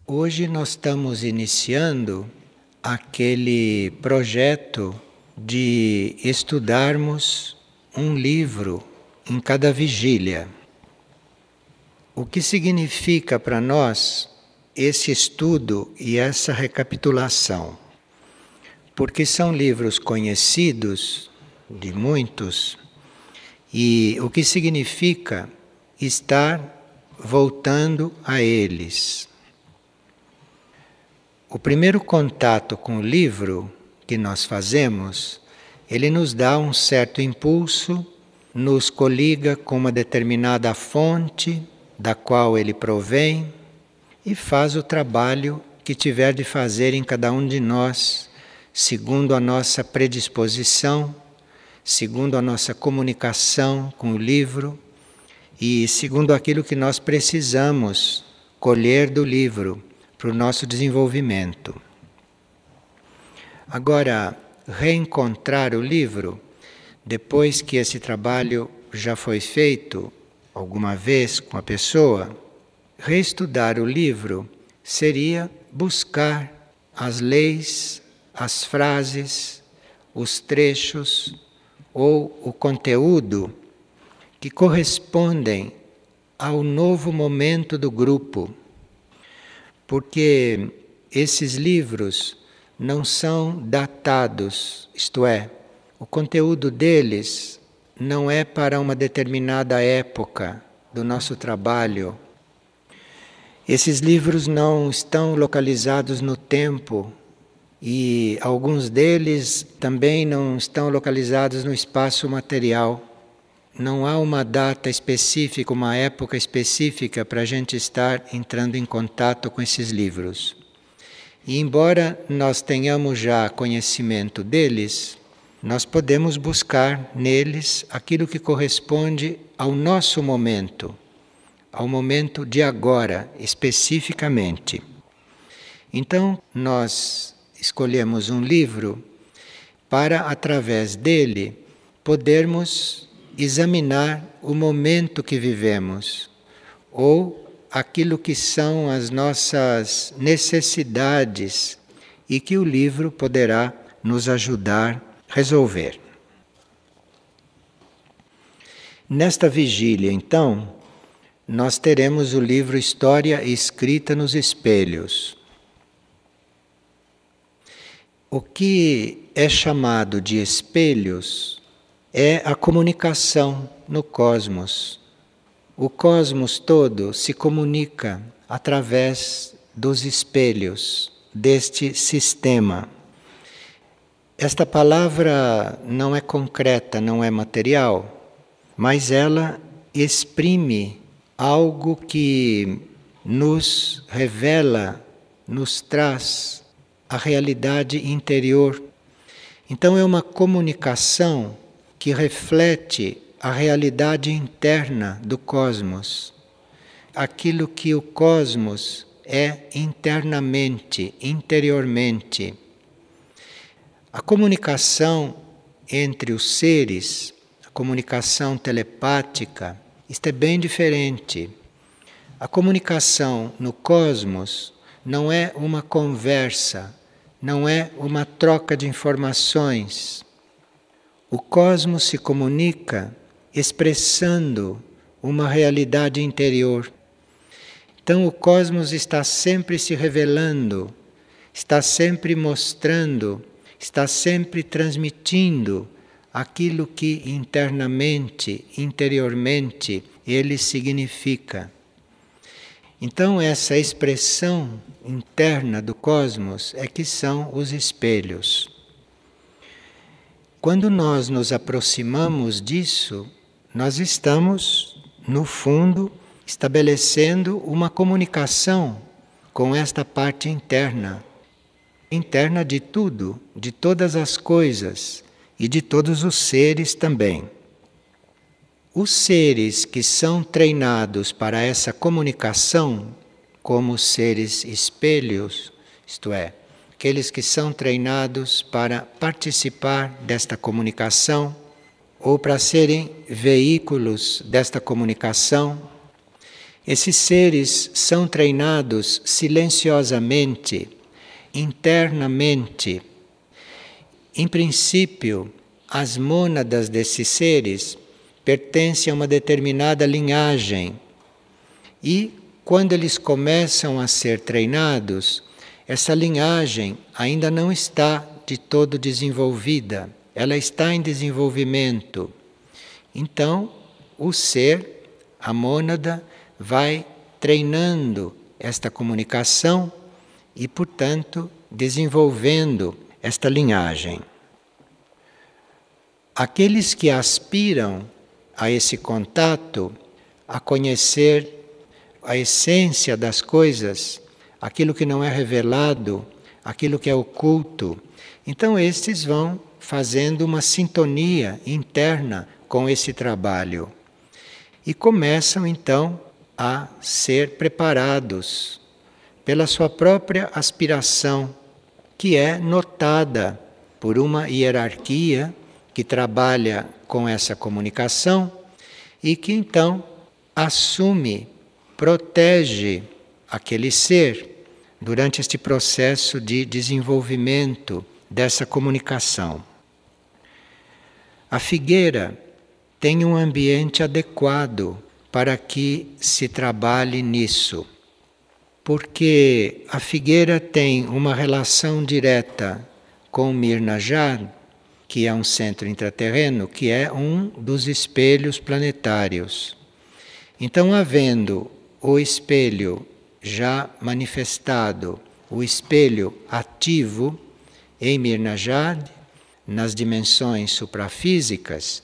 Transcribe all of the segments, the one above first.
Hoje nós estamos iniciando aquele projeto de estudarmos um livro em cada vigília. O que significa para nós esse estudo e essa recapitulação? Porque são livros conhecidos de muitos, e o que significa estar voltando a eles. O primeiro contato com o livro que nós fazemos, ele nos dá um certo impulso, nos coliga com uma determinada fonte da qual ele provém e faz o trabalho que tiver de fazer em cada um de nós, segundo a nossa predisposição, segundo a nossa comunicação com o livro e segundo aquilo que nós precisamos colher do livro para o nosso desenvolvimento. Agora, reencontrar o livro, depois que esse trabalho já foi feito alguma vez com a pessoa, reestudar o livro seria buscar as leis, as frases, os trechos ou o conteúdo que correspondem ao novo momento do grupo. Porque esses livros não são datados, isto é, o conteúdo deles não é para uma determinada época do nosso trabalho. Esses livros não estão localizados no tempo e alguns deles também não estão localizados no espaço material. Não há uma data específica, uma época específica para a gente estar entrando em contato com esses livros. E embora nós tenhamos já conhecimento deles, nós podemos buscar neles aquilo que corresponde ao nosso momento, ao momento de agora, especificamente. Então, nós escolhemos um livro para, através dele, podermos examinar o momento que vivemos, ou aquilo que são as nossas necessidades e que o livro poderá nos ajudar a resolver. Nesta vigília, então, nós teremos o livro História Escrita nos Espelhos. O que é chamado de espelhos é a comunicação no cosmos. O cosmos todo se comunica através dos espelhos deste sistema. Esta palavra não é concreta, não é material, mas ela exprime algo que nos revela, nos traz a realidade interior. Então é uma comunicação que reflete a realidade interna do cosmos, aquilo que o cosmos é internamente, interiormente. A comunicação entre os seres, a comunicação telepática, isto é bem diferente. A comunicação no cosmos não é uma conversa, não é uma troca de informações. O cosmos se comunica expressando uma realidade interior. Então o cosmos está sempre se revelando, está sempre mostrando, está sempre transmitindo aquilo que internamente, interiormente, ele significa. Então essa expressão interna do cosmos é que são os espelhos. Quando nós nos aproximamos disso, nós estamos, no fundo, estabelecendo uma comunicação com esta parte interna, interna de tudo, de todas as coisas e de todos os seres também. Os seres que são treinados para essa comunicação, como seres espelhos, isto é, aqueles que são treinados para participar desta comunicação ou para serem veículos desta comunicação, esses seres são treinados silenciosamente, internamente. Em princípio, as mônadas desses seres pertencem a uma determinada linhagem e, quando eles começam a ser treinados, essa linhagem ainda não está de todo desenvolvida, ela está em desenvolvimento. Então, o ser, a mônada, vai treinando esta comunicação e, portanto, desenvolvendo esta linhagem. Aqueles que aspiram a esse contato, a conhecer a essência das coisas, aquilo que não é revelado, aquilo que é oculto, então estes vão fazendo uma sintonia interna com esse trabalho e começam então a ser preparados pela sua própria aspiração, que é notada por uma hierarquia que trabalha com essa comunicação e que então assume, protege aquele ser durante este processo de desenvolvimento dessa comunicação. A figueira tem um ambiente adequado para que se trabalhe nisso, porque a figueira tem uma relação direta com Mirnajad, que é um centro intraterreno, que é um dos espelhos planetários. Então, havendo o espelho já manifestado, o espelho ativo em Mirnajad, nas dimensões suprafísicas,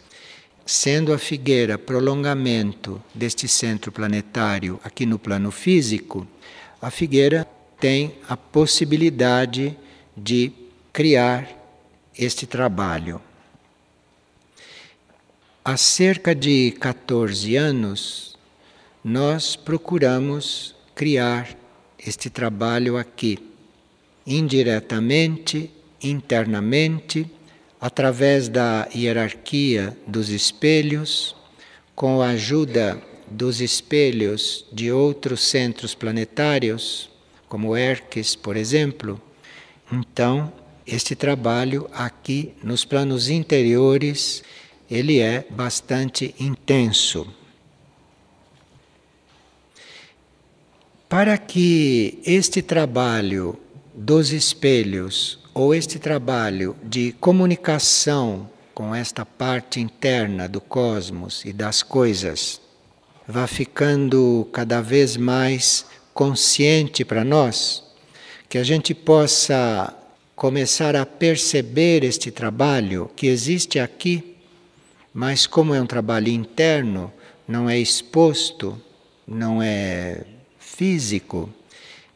sendo a figueira prolongamento deste centro planetário aqui no plano físico, a figueira tem a possibilidade de criar este trabalho. Há cerca de 14 anos, nós procuramos criar este trabalho aqui, indiretamente, internamente, através da hierarquia dos espelhos, com a ajuda dos espelhos de outros centros planetários, como Herques, por exemplo, então este trabalho aqui nos planos interiores, ele é bastante intenso. Para que este trabalho dos espelhos, ou este trabalho de comunicação com esta parte interna do cosmos e das coisas, vá ficando cada vez mais consciente para nós, que a gente possa começar a perceber este trabalho que existe aqui, mas como é um trabalho interno, não é exposto, não é físico,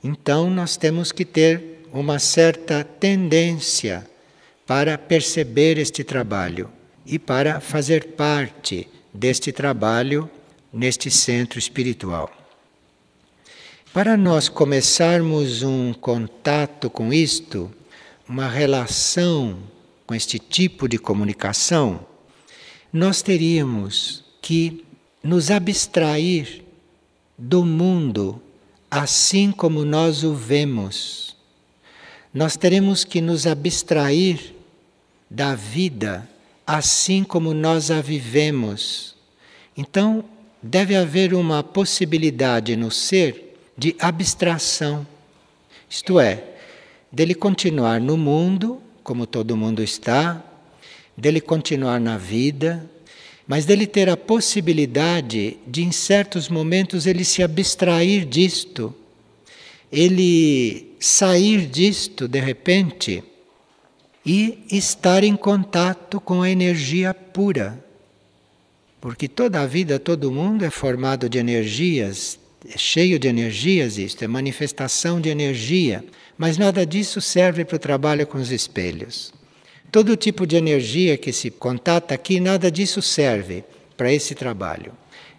então nós temos que ter uma certa tendência para perceber este trabalho e para fazer parte deste trabalho neste centro espiritual. Para nós começarmos um contato com isto, uma relação com este tipo de comunicação, nós teríamos que nos abstrair do mundo assim como nós o vemos. Nós teremos que nos abstrair da vida assim como nós a vivemos. Então, deve haver uma possibilidade no ser de abstração. Isto é, dele continuar no mundo, como todo mundo está, dele continuar na vida, mas dele ter a possibilidade de, em certos momentos, ele se abstrair disto, ele sair disto de repente e estar em contato com a energia pura. Porque toda a vida, todo mundo é formado de energias, é cheio de energias isto, é manifestação de energia, mas nada disso serve para o trabalho com os espelhos. Todo tipo de energia que se contata aqui, nada disso serve para esse trabalho.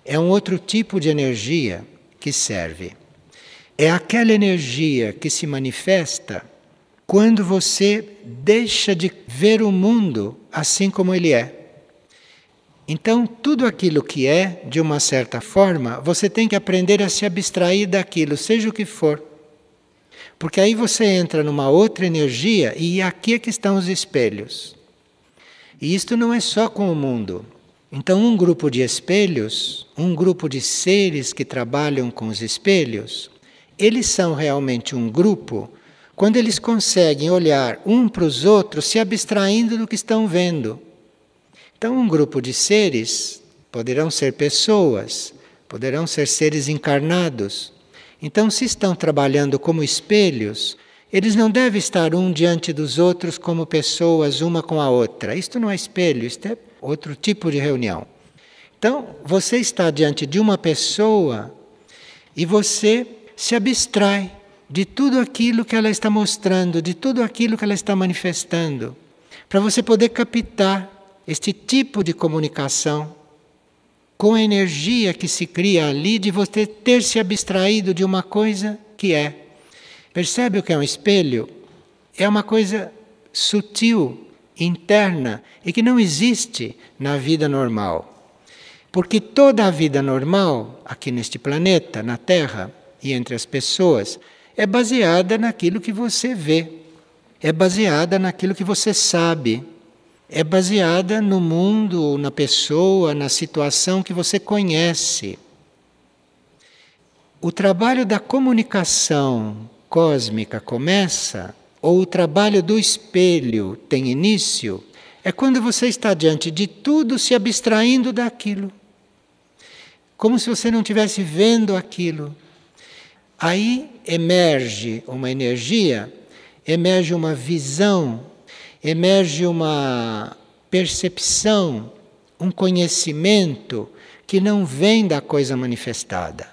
É um outro tipo de energia que serve. É aquela energia que se manifesta quando você deixa de ver o mundo assim como ele é. Então, tudo aquilo que é, de uma certa forma, você tem que aprender a se abstrair daquilo, seja o que for. Porque aí você entra numa outra energia e aqui é que estão os espelhos. E isto não é só com o mundo. Então, um grupo de espelhos, um grupo de seres que trabalham com os espelhos, eles são realmente um grupo quando eles conseguem olhar um para os outros se abstraindo do que estão vendo. Então, um grupo de seres poderão ser pessoas, poderão ser seres encarnados. Então, se estão trabalhando como espelhos, eles não devem estar um diante dos outros como pessoas, uma com a outra. Isto não é espelho, isto é outro tipo de reunião. Então, você está diante de uma pessoa e você se abstrai de tudo aquilo que ela está mostrando, de tudo aquilo que ela está manifestando, para você poder captar este tipo de comunicação com a energia que se cria ali de você ter se abstraído de uma coisa que é. Percebe o que é um espelho? É uma coisa sutil, interna e que não existe na vida normal. Porque toda a vida normal, aqui neste planeta, na Terra e entre as pessoas, é baseada naquilo que você vê, é baseada naquilo que você sabe. É baseada no mundo, na pessoa, na situação que você conhece. O trabalho da comunicação cósmica começa, ou o trabalho do espelho tem início, é quando você está diante de tudo se abstraindo daquilo. Como se você não estivesse vendo aquilo. Aí emerge uma energia, emerge uma visão, emerge uma percepção, um conhecimento que não vem da coisa manifestada.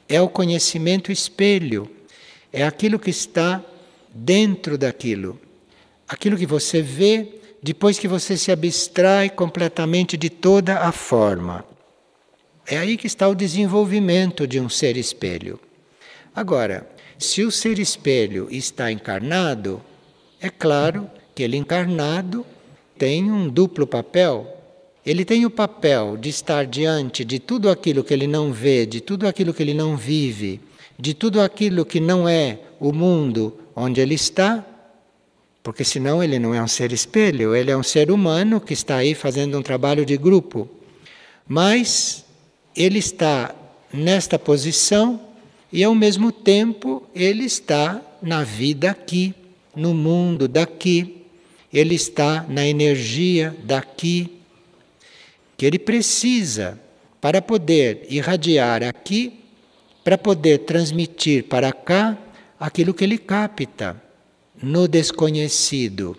É o conhecimento espelho, é aquilo que está dentro daquilo. Aquilo que você vê depois que você se abstrai completamente de toda a forma. É aí que está o desenvolvimento de um ser espelho. Agora, se o ser espelho está encarnado, é claro que ele encarnado tem um duplo papel. Ele tem o papel de estar diante de tudo aquilo que ele não vê, de tudo aquilo que ele não vive, de tudo aquilo que não é o mundo onde ele está, porque senão ele não é um ser espelho, ele é um ser humano que está aí fazendo um trabalho de grupo. Mas ele está nesta posição e ao mesmo tempo ele está na vida aqui, no mundo daqui, ele está na energia daqui, que ele precisa para poder irradiar aqui, para poder transmitir para cá aquilo que ele capta no desconhecido.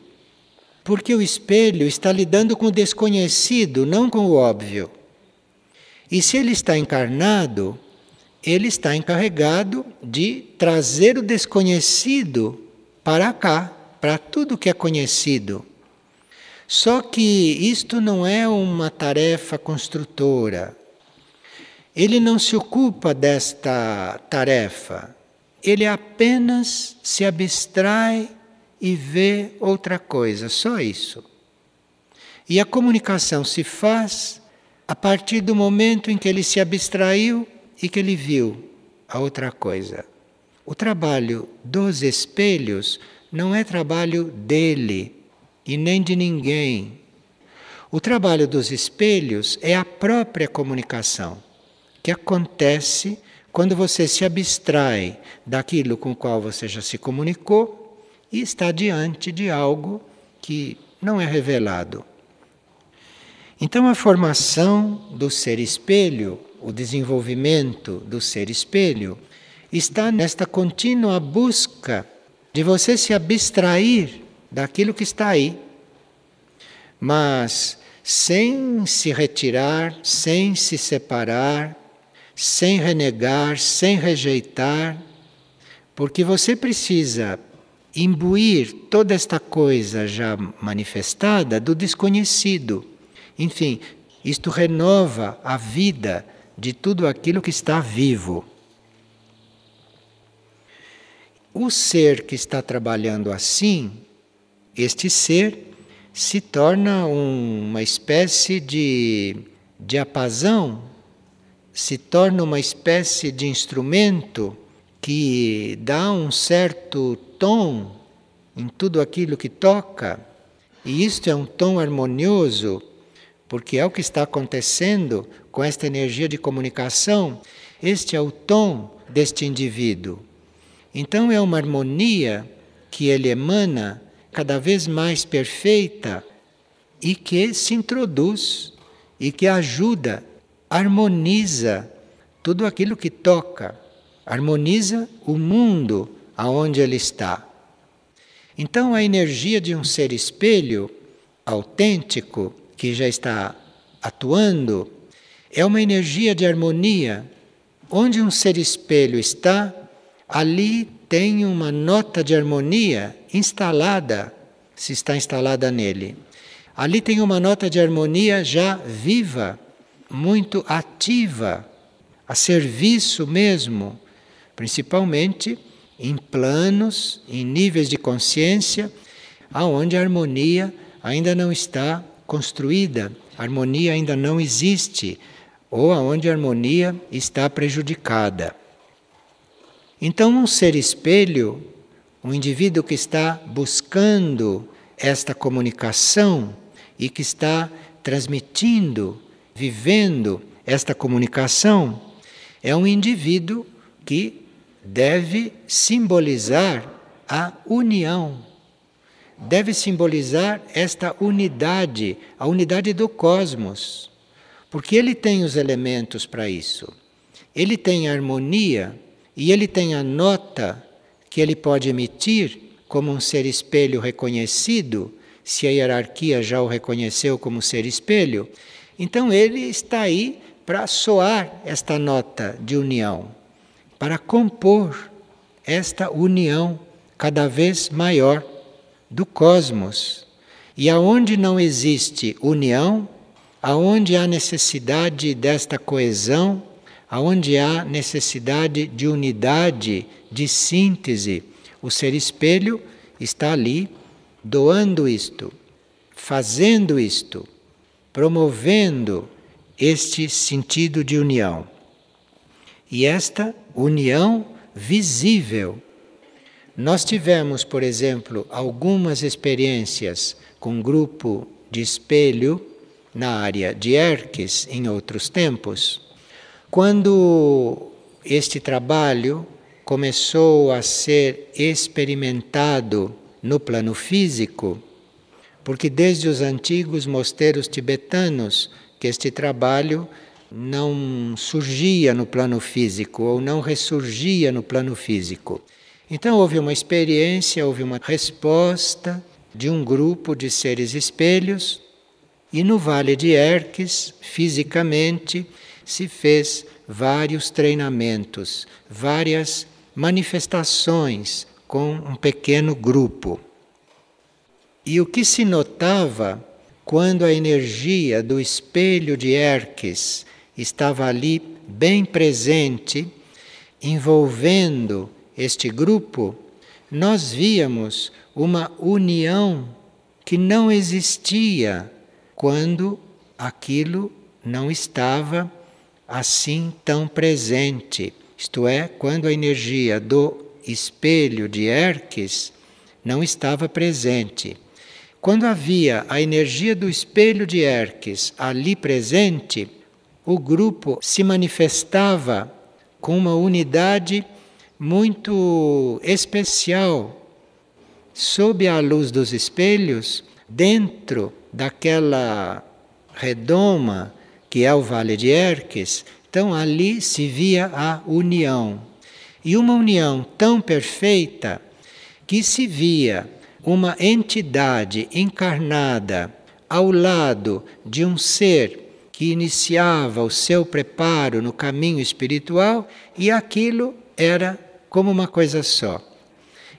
Porque o espelho está lidando com o desconhecido, não com o óbvio. E se ele está encarnado, ele está encarregado de trazer o desconhecido para cá, para tudo que é conhecido. Só que isto não é uma tarefa construtora. Ele não se ocupa desta tarefa. Ele apenas se abstrai e vê outra coisa, só isso. E a comunicação se faz a partir do momento em que ele se abstraiu e que ele viu a outra coisa. O trabalho dos espelhos não é trabalho dele e nem de ninguém. O trabalho dos espelhos é a própria comunicação, que acontece quando você se abstrai daquilo com o qual você já se comunicou e está diante de algo que não é revelado. Então a formação do ser espelho, o desenvolvimento do ser espelho, está nesta contínua busca de você se abstrair daquilo que está aí, mas sem se retirar, sem se separar, sem renegar, sem rejeitar, porque você precisa imbuir toda esta coisa já manifestada do desconhecido. Enfim, isto renova a vida de tudo aquilo que está vivo. O ser que está trabalhando assim, este ser se torna uma espécie de diapasão, se torna uma espécie de instrumento que dá um certo tom em tudo aquilo que toca, e isto é um tom harmonioso, porque é o que está acontecendo com esta energia de comunicação. Este é o tom deste indivíduo. Então é uma harmonia que ele emana cada vez mais perfeita e que se introduz e que ajuda, harmoniza tudo aquilo que toca, harmoniza o mundo aonde ele está. Então a energia de um ser espelho autêntico que já está atuando é uma energia de harmonia. Onde um ser espelho está, ali tem uma nota de harmonia instalada, se está instalada nele. Ali tem uma nota de harmonia já viva, muito ativa, a serviço mesmo, principalmente em planos, em níveis de consciência, aonde a harmonia ainda não está construída, a harmonia ainda não existe, ou aonde a harmonia está prejudicada. Então, um ser espelho, um indivíduo que está buscando esta comunicação e que está transmitindo, vivendo esta comunicação, é um indivíduo que deve simbolizar a união, deve simbolizar esta unidade, a unidade do cosmos, porque ele tem os elementos para isso. Ele tem a harmonia e ele tem a nota que ele pode emitir como um ser espelho reconhecido, se a hierarquia já o reconheceu como ser espelho. Então ele está aí para soar esta nota de união, para compor esta união cada vez maior do cosmos. E aonde não existe união, aonde há necessidade desta coesão, aonde há necessidade de unidade, de síntese, o ser espelho está ali doando isto, fazendo isto. promovendo este sentido de união. E esta união visível. Nós tivemos, por exemplo, algumas experiências com um grupo de espelho na área de Erques em outros tempos. Quando este trabalho começou a ser experimentado no plano físico, porque desde os antigos mosteiros tibetanos que este trabalho não surgia no plano físico ou não ressurgia no plano físico. Então houve uma experiência, houve uma resposta de um grupo de seres espelhos e no Vale de Erques, fisicamente, se fez vários treinamentos, várias manifestações com um pequeno grupo. E o que se notava quando a energia do espelho de Erques estava ali bem presente, envolvendo este grupo, nós víamos uma união que não existia quando aquilo não estava assim tão presente. Isto é, quando a energia do espelho de Erques não estava presente. Quando havia a energia do espelho de Erques ali presente, o grupo se manifestava com uma unidade muito especial, sob a luz dos espelhos, dentro daquela redoma que é o Vale de Erques. Então ali se via a união. E uma união tão perfeita que se via uma entidade encarnada ao lado de um ser que iniciava o seu preparo no caminho espiritual, e aquilo era como uma coisa só.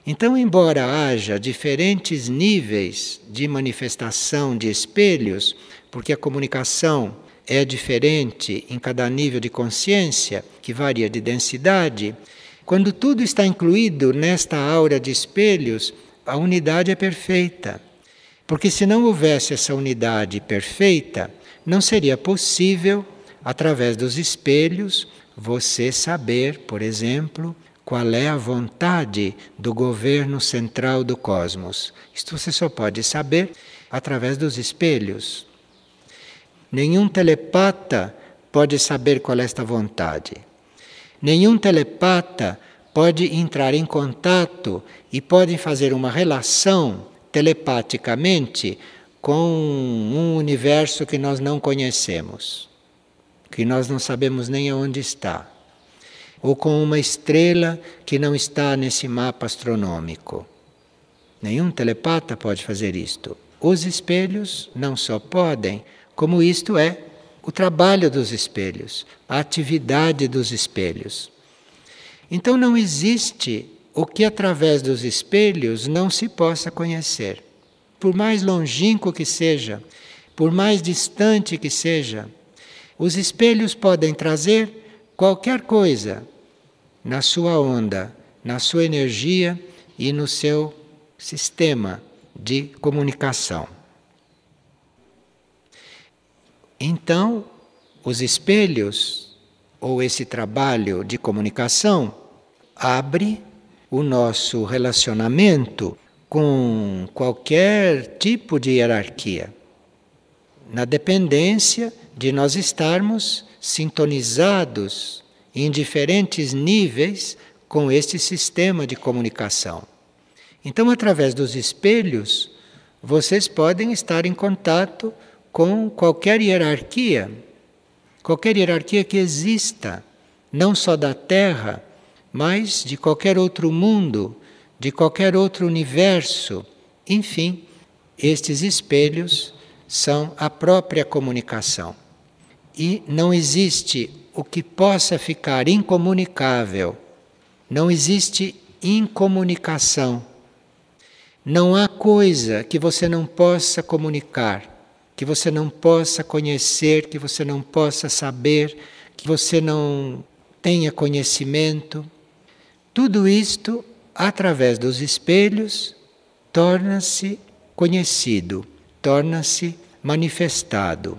Então, embora haja diferentes níveis de manifestação de espelhos, porque a comunicação é diferente em cada nível de consciência, que varia de densidade, quando tudo está incluído nesta aura de espelhos, a unidade é perfeita. Porque se não houvesse essa unidade perfeita, não seria possível, através dos espelhos, você saber, por exemplo, qual é a vontade do governo central do cosmos. Isto você só pode saber através dos espelhos. Nenhum telepata pode saber qual é esta vontade. Nenhum telepata pode entrar em contato e pode fazer uma relação telepaticamente com um universo que nós não conhecemos, que nós não sabemos nem aonde está, ou com uma estrela que não está nesse mapa astronômico. Nenhum telepata pode fazer isto. Os espelhos não só podem, como isto é o trabalho dos espelhos, a atividade dos espelhos. Então não existe o que através dos espelhos não se possa conhecer. Por mais longínquo que seja, por mais distante que seja, os espelhos podem trazer qualquer coisa na sua onda, na sua energia e no seu sistema de comunicação. Então, os espelhos, ou esse trabalho de comunicação, abre o nosso relacionamento com qualquer tipo de hierarquia, na dependência de nós estarmos sintonizados em diferentes níveis com este sistema de comunicação. Então, através dos espelhos, vocês podem estar em contato com qualquer hierarquia que exista, não só da Terra, mas de qualquer outro mundo, de qualquer outro universo. Enfim, estes espelhos são a própria comunicação. E não existe o que possa ficar incomunicável. Não existe incomunicação. Não há coisa que você não possa comunicar, que você não possa conhecer, que você não possa saber, que você não tenha conhecimento. Tudo isto, através dos espelhos, torna-se conhecido, torna-se manifestado.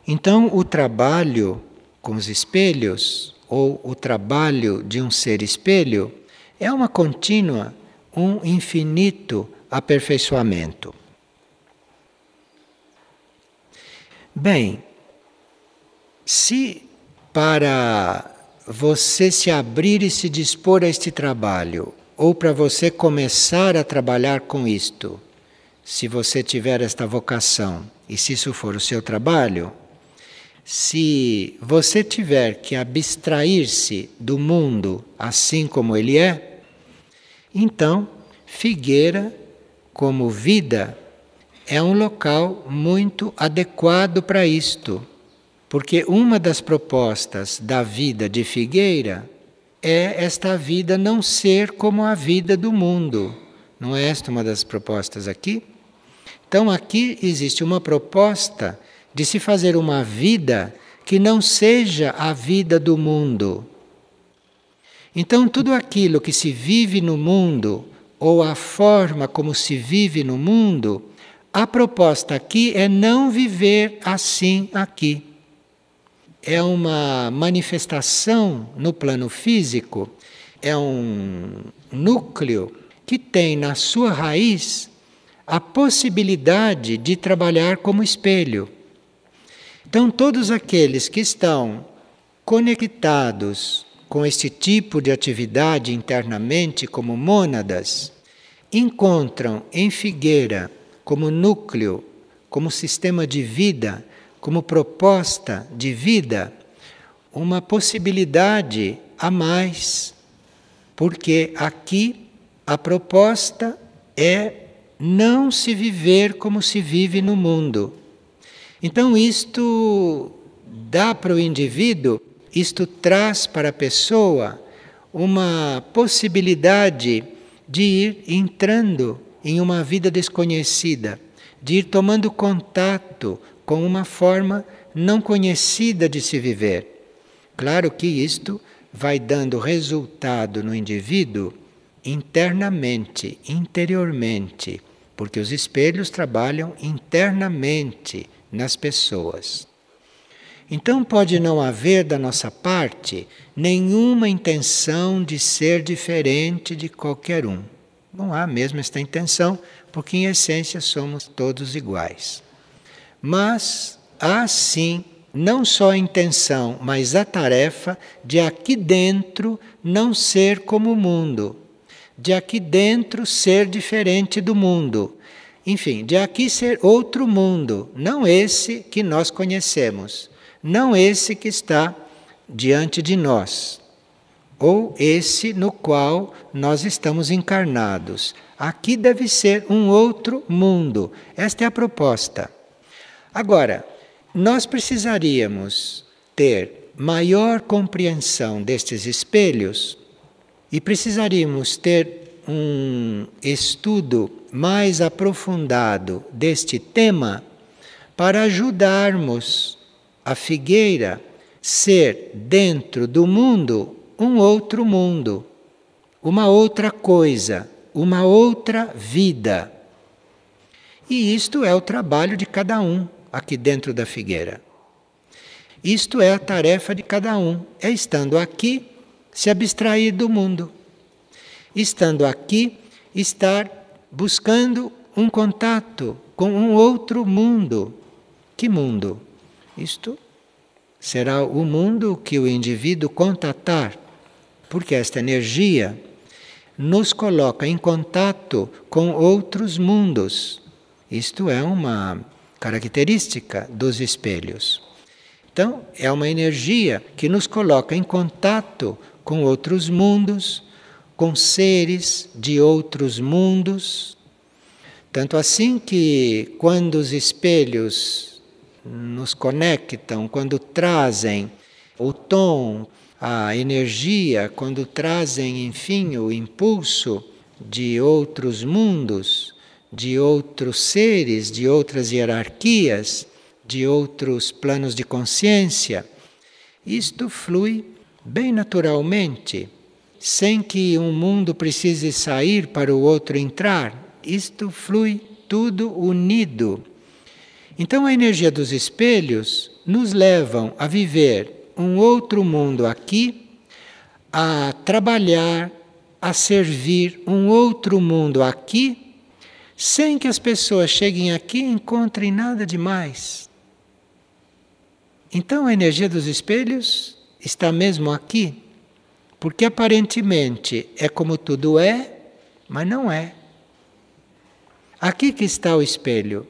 Então, o trabalho com os espelhos, ou o trabalho de um ser espelho, é uma contínua, um infinito aperfeiçoamento. Bem, se para você se abrir e se dispor a este trabalho, ou para você começar a trabalhar com isto, se você tiver esta vocação e se isso for o seu trabalho, se você tiver que abstrair-se do mundo assim como ele é, então Figueira, como vida, é um local muito adequado para isto, porque uma das propostas da vida de Figueira é esta vida não ser como a vida do mundo. Não é esta uma das propostas aqui? Então aqui existe uma proposta de se fazer uma vida que não seja a vida do mundo. Então tudo aquilo que se vive no mundo, ou a forma como se vive no mundo, a proposta aqui é não viver assim aqui. É uma manifestação no plano físico, é um núcleo que tem na sua raiz a possibilidade de trabalhar como espelho. Então, todos aqueles que estão conectados com este tipo de atividade internamente como mônadas, encontram em Figueira, como núcleo, como sistema de vida, como proposta de vida, uma possibilidade a mais, porque aqui a proposta é não se viver como se vive no mundo. Então isto dá para o indivíduo, isto traz para a pessoa uma possibilidade de ir entrando em uma vida desconhecida, de ir tomando contato com uma forma não conhecida de se viver. Claro que isto vai dando resultado no indivíduo internamente, interiormente, porque os espelhos trabalham internamente nas pessoas. Então pode não haver da nossa parte nenhuma intenção de ser diferente de qualquer um. Não há mesmo esta intenção, porque em essência somos todos iguais. Mas há sim, não só a intenção, mas a tarefa de aqui dentro não ser como o mundo, de aqui dentro ser diferente do mundo. Enfim, de aqui ser outro mundo, não esse que nós conhecemos, não esse que está diante de nós, ou esse no qual nós estamos encarnados. Aqui deve ser um outro mundo. Esta é a proposta. Agora, nós precisaríamos ter maior compreensão destes espelhos e precisaríamos ter um estudo mais aprofundado deste tema para ajudarmos a Figueira ser dentro do mundo um outro mundo, uma outra coisa, uma outra vida. E isto é o trabalho de cada um aqui dentro da Figueira. Isto é a tarefa de cada um, é estando aqui, se abstrair do mundo. Estando aqui, estar buscando um contato com um outro mundo. Que mundo? Isto será o mundo que o indivíduo contatar, porque esta energia nos coloca em contato com outros mundos. Isto é uma característica dos espelhos. Então, é uma energia que nos coloca em contato com outros mundos, com seres de outros mundos. Tanto assim que quando os espelhos nos conectam, quando trazem o tom, a energia, quando trazem, enfim, o impulso de outros mundos, de outros seres, de outras hierarquias, de outros planos de consciência, isto flui bem naturalmente, sem que um mundo precise sair para o outro entrar. Isto flui tudo unido. Então a energia dos espelhos nos levam a viver um outro mundo aqui, a trabalhar, a servir um outro mundo aqui, sem que as pessoas cheguem aqui e encontrem nada demais. Então a energia dos espelhos está mesmo aqui, porque aparentemente é como tudo é, mas não é. Aqui que está o espelho,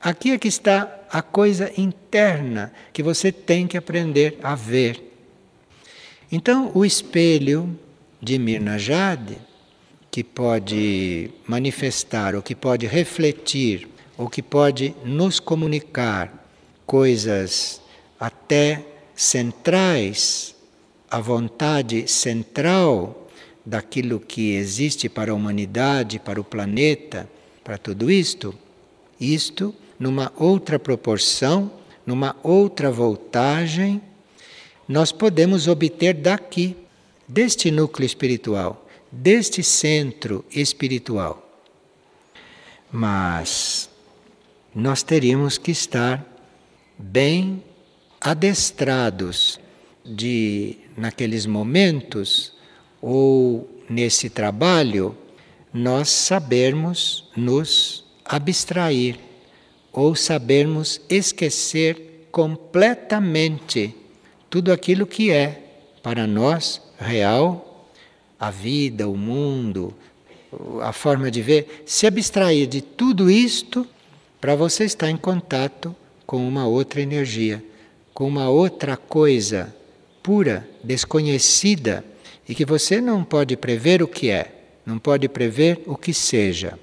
aqui é que está a coisa interna que você tem que aprender a ver. Então o espelho de Mirna Jade, que pode manifestar, ou que pode refletir, ou que pode nos comunicar coisas até centrais, a vontade central daquilo que existe para a humanidade, para o planeta, para tudo isto numa outra proporção, numa outra voltagem, nós podemos obter daqui, deste núcleo espiritual, deste centro espiritual. Mas nós teríamos que estar bem adestrados naqueles momentos ou nesse trabalho, nós sabermos nos abstrair ou sabermos esquecer completamente tudo aquilo que é para nós real, a vida, o mundo, a forma de ver, se abstrair de tudo isto para você estar em contato com uma outra energia, com uma outra coisa pura, desconhecida e que você não pode prever o que é, não pode prever o que seja.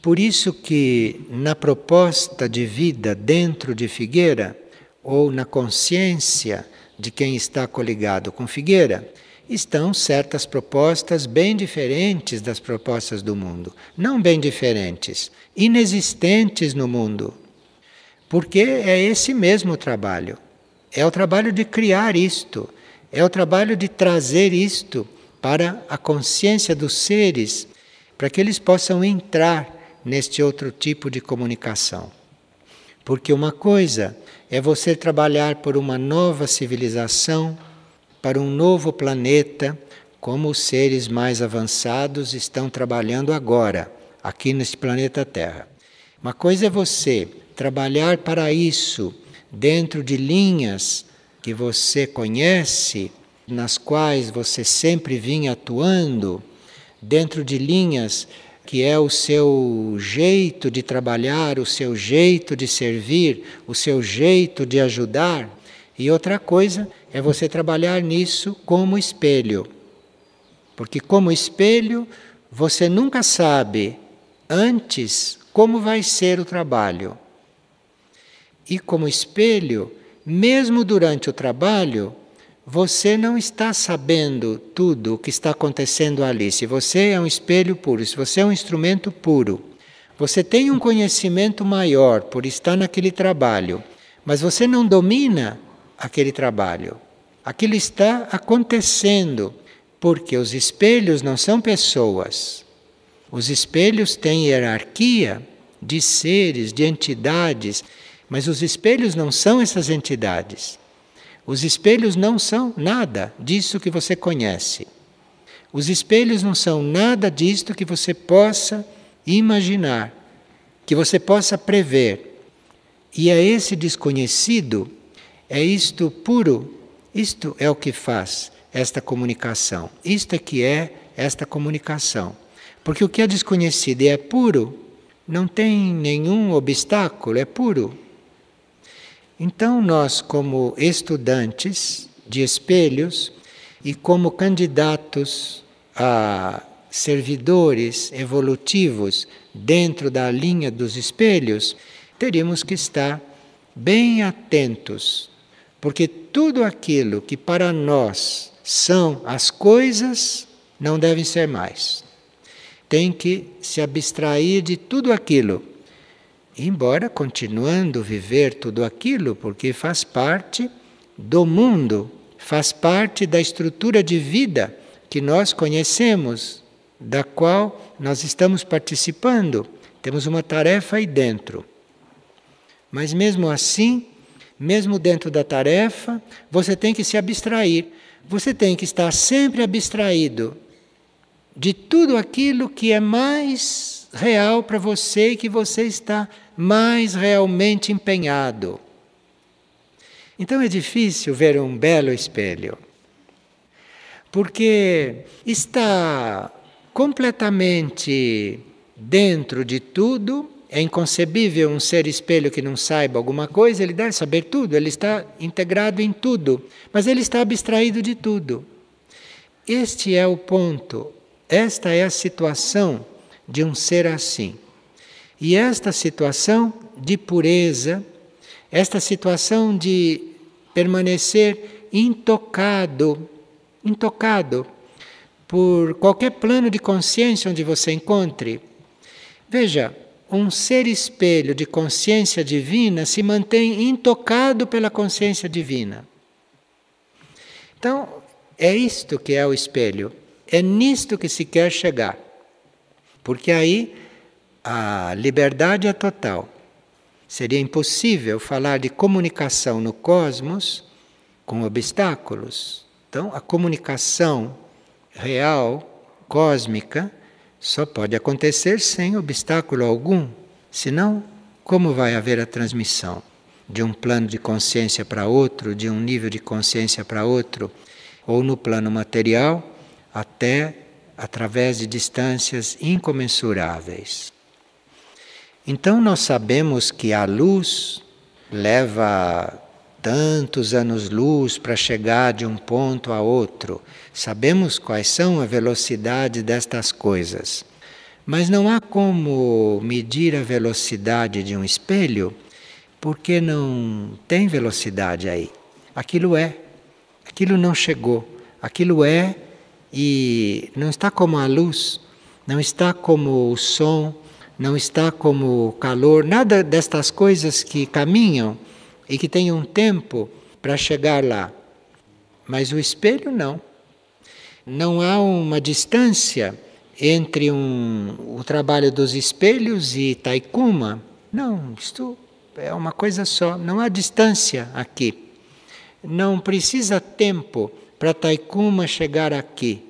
Por isso que na proposta de vida dentro de Figueira, ou na consciência de quem está coligado com Figueira, estão certas propostas bem diferentes das propostas do mundo. Não bem diferentes, inexistentes no mundo. Porque é esse mesmo trabalho. É o trabalho de criar isto. É o trabalho de trazer isto para a consciência dos seres, para que eles possam entrar neste outro tipo de comunicação. Porque uma coisa é você trabalhar por uma nova civilização, para um novo planeta, como os seres mais avançados estão trabalhando agora, aqui neste planeta Terra. Uma coisa é você trabalhar para isso dentro de linhas que você conhece, nas quais você sempre vinha atuando, dentro de linhas que é o seu jeito de trabalhar, o seu jeito de servir, o seu jeito de ajudar. E outra coisa é você trabalhar nisso como espelho. Porque como espelho, você nunca sabe antes como vai ser o trabalho. E como espelho, mesmo durante o trabalho, você não está sabendo tudo o que está acontecendo ali. Se você é um espelho puro, se você é um instrumento puro, você tem um conhecimento maior por estar naquele trabalho, mas você não domina aquele trabalho. Aquilo está acontecendo, porque os espelhos não são pessoas. Os espelhos têm hierarquia de seres, de entidades, mas os espelhos não são essas entidades. Os espelhos não são nada disso que você conhece. Os espelhos não são nada disto que você possa imaginar, que você possa prever. E é esse desconhecido, é isto puro, isto é o que faz esta comunicação. Isto é que é esta comunicação. Porque o que é desconhecido e é puro, não tem nenhum obstáculo, é puro. Então nós, como estudantes de espelhos e como candidatos a servidores evolutivos dentro da linha dos espelhos, teríamos que estar bem atentos, porque tudo aquilo que para nós são as coisas não devem ser mais. Tem que se abstrair de tudo aquilo, embora continuando viver tudo aquilo, porque faz parte do mundo, faz parte da estrutura de vida que nós conhecemos, da qual nós estamos participando. Temos uma tarefa aí dentro. Mas mesmo assim, mesmo dentro da tarefa, você tem que se abstrair. Você tem que estar sempre abstraído de tudo aquilo que é mais real para você e que você está mais realmente empenhado. Então é difícil ver um belo espelho, porque está completamente dentro de tudo. É inconcebível um ser espelho que não saiba alguma coisa, ele deve saber tudo, ele está integrado em tudo, mas ele está abstraído de tudo. Este é o ponto, esta é a situação de um ser assim. E esta situação de pureza, esta situação de permanecer intocado por qualquer plano de consciência onde você encontre. Veja, um ser espelho de consciência divina se mantém intocado pela consciência divina. Então, é isto que é o espelho. É nisto que se quer chegar. Porque aí a liberdade é total. Seria impossível falar de comunicação no cosmos com obstáculos. Então, a comunicação real, cósmica, só pode acontecer sem obstáculo algum. Senão, como vai haver a transmissão de um plano de consciência para outro, de um nível de consciência para outro, ou no plano material, até através de distâncias incomensuráveis? Então nós sabemos que a luz leva tantos anos-luz para chegar de um ponto a outro. Sabemos quais são a velocidade destas coisas. Mas não há como medir a velocidade de um espelho, porque não tem velocidade aí. Aquilo é, aquilo não chegou, aquilo é e não está como a luz, não está como o som, não está como o calor, nada destas coisas que caminham e que têm um tempo para chegar lá. Mas o espelho não. Não há uma distância entre o trabalho dos espelhos e Taikuma. Não, isto é uma coisa só, não há distância aqui. Não precisa tempo para Taikuma chegar aqui.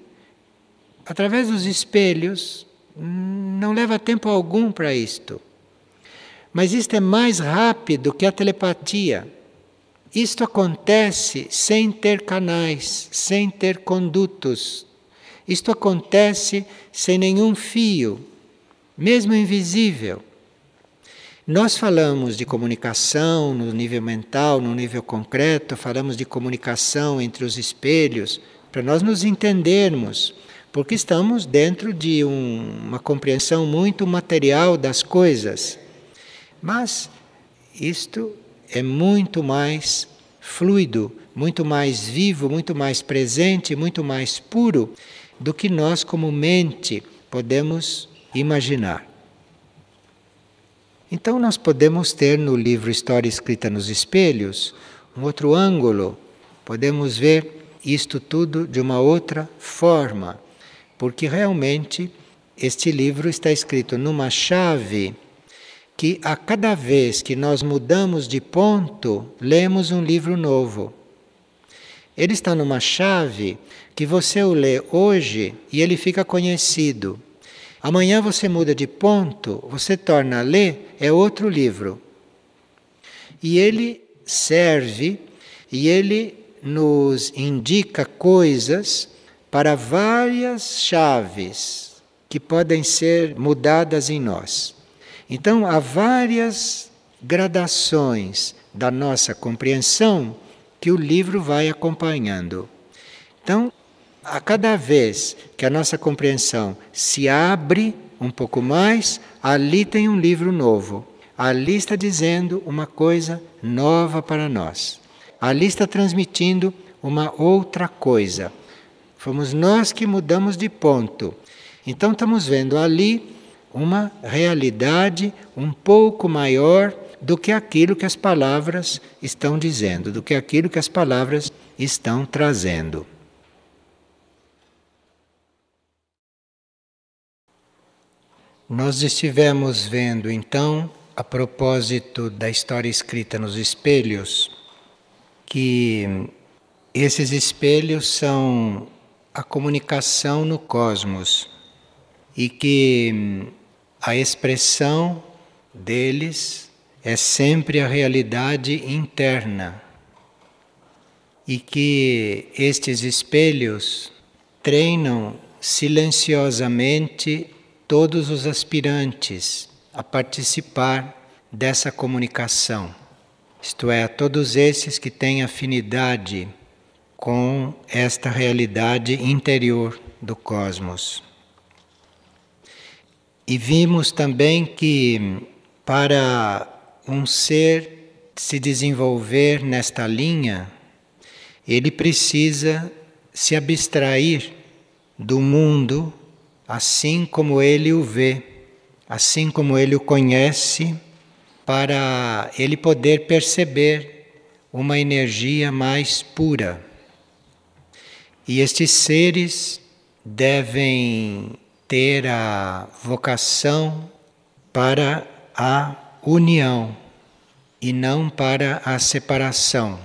Através dos espelhos, não leva tempo algum para isto. Mas isto é mais rápido que a telepatia. Isto acontece sem ter canais, sem ter condutos. Isto acontece sem nenhum fio, mesmo invisível. Nós falamos de comunicação no nível mental, no nível concreto, falamos de comunicação entre os espelhos, para nós nos entendermos, porque estamos dentro de uma compreensão muito material das coisas. Mas isto é muito mais fluido, muito mais vivo, muito mais presente, muito mais puro do que nós comumente podemos imaginar. Então nós podemos ter no livro História Escrita nos Espelhos um outro ângulo, podemos ver isto tudo de uma outra forma, porque realmente este livro está escrito numa chave que a cada vez que nós mudamos de ponto, lemos um livro novo. Ele está numa chave que você o lê hoje e ele fica conhecido. Amanhã você muda de ponto, você torna a ler, é outro livro. E ele serve, e ele nos indica coisas para várias chaves que podem ser mudadas em nós. Então, há várias gradações da nossa compreensão que o livro vai acompanhando. Então, a cada vez que a nossa compreensão se abre um pouco mais, ali tem um livro novo. Ali está dizendo uma coisa nova para nós. Ali está transmitindo uma outra coisa. Fomos nós que mudamos de ponto. Então, estamos vendo ali uma realidade um pouco maior do que aquilo que as palavras estão dizendo, do que aquilo que as palavras estão trazendo. Nós estivemos vendo então a propósito da história escrita nos espelhos, que esses espelhos são a comunicação no cosmos e que a expressão deles é sempre a realidade interna e que estes espelhos treinam silenciosamente todos os aspirantes a participar dessa comunicação, isto é, a todos esses que têm afinidade com esta realidade interior do cosmos. E vimos também que para um ser se desenvolver nesta linha, ele precisa se abstrair do mundo assim como ele o vê, assim como ele o conhece, para ele poder perceber uma energia mais pura. E estes seres devem ter a vocação para a união e não para a separação.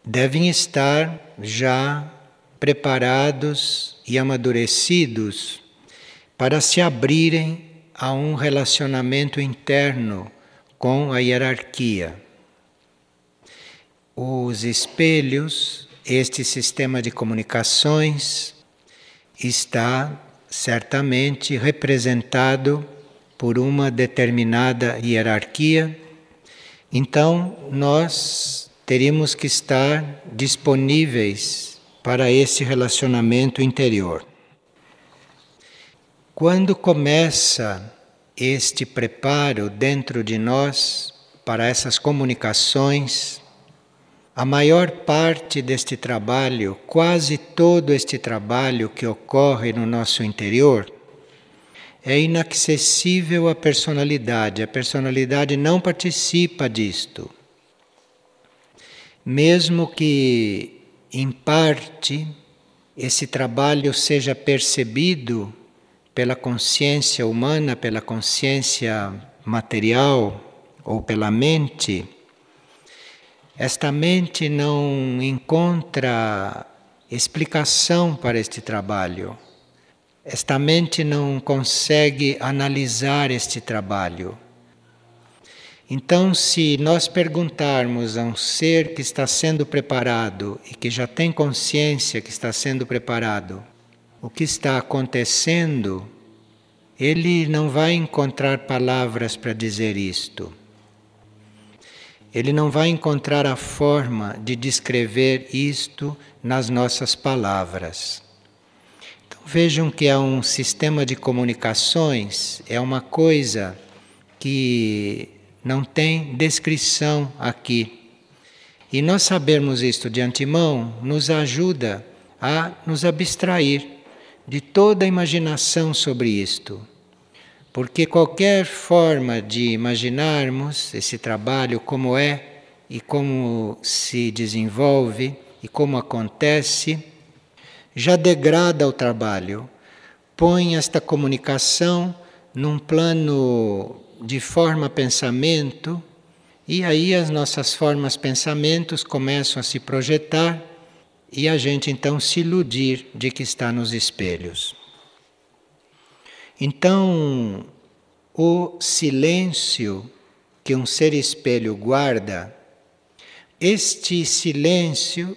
Devem estar já preparados e amadurecidos para se abrirem a um relacionamento interno com a hierarquia. Os espelhos, este sistema de comunicações, está certamente representado por uma determinada hierarquia, então nós teríamos que estar disponíveis para esse relacionamento interior. Quando começa este preparo dentro de nós para essas comunicações, a maior parte deste trabalho, quase todo este trabalho que ocorre no nosso interior, é inacessível à personalidade. A personalidade não participa disto. Mesmo que, em parte, esse trabalho seja percebido pela consciência humana, pela consciência material ou pela mente, esta mente não encontra explicação para este trabalho. Esta mente não consegue analisar este trabalho. Então, se nós perguntarmos a um ser que está sendo preparado e que já tem consciência que está sendo preparado, o que está acontecendo, ele não vai encontrar palavras para dizer isto. Ele não vai encontrar a forma de descrever isto nas nossas palavras. Então vejam que é um sistema de comunicações, é uma coisa que não tem descrição aqui. E nós sabermos isto de antemão nos ajuda a nos abstrair de toda a imaginação sobre isto. Porque qualquer forma de imaginarmos esse trabalho como é e como se desenvolve e como acontece, já degrada o trabalho, põe esta comunicação num plano de forma-pensamento e aí as nossas formas-pensamentos começam a se projetar e a gente então se iludir de que está nos espelhos. Então, o silêncio que um ser espelho guarda, este silêncio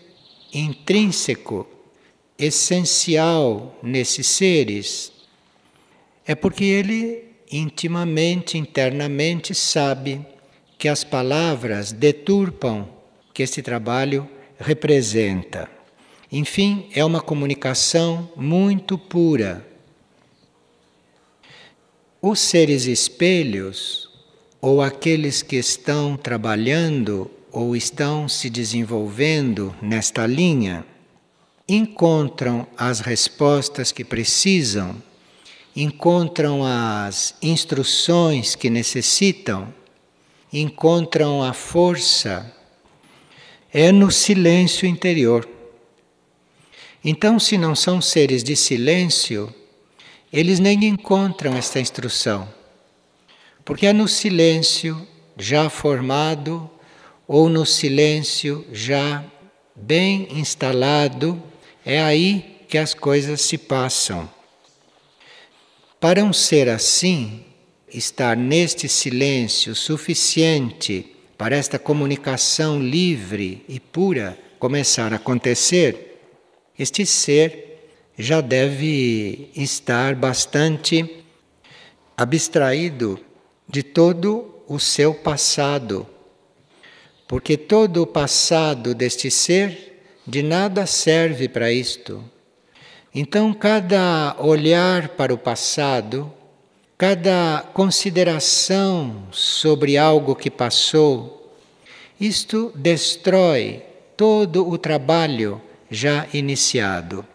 intrínseco, essencial nesses seres, é porque ele intimamente, internamente sabe que as palavras deturpam o que esse trabalho representa. Enfim, é uma comunicação muito pura. Os seres espelhos, ou aqueles que estão trabalhando ou estão se desenvolvendo nesta linha, encontram as respostas que precisam, encontram as instruções que necessitam, encontram a força, é no silêncio interior. Então, se não são seres de silêncio, eles nem encontram esta instrução, Porque é no silêncio já formado ou no silêncio já bem instalado, é aí que as coisas se passam. Para um ser assim, estar neste silêncio suficiente para esta comunicação livre e pura começar a acontecer, este ser já deve estar bastante abstraído de todo o seu passado, porque todo o passado deste ser de nada serve para isto. Então, cada olhar para o passado, cada consideração sobre algo que passou, isto destrói todo o trabalho já iniciado.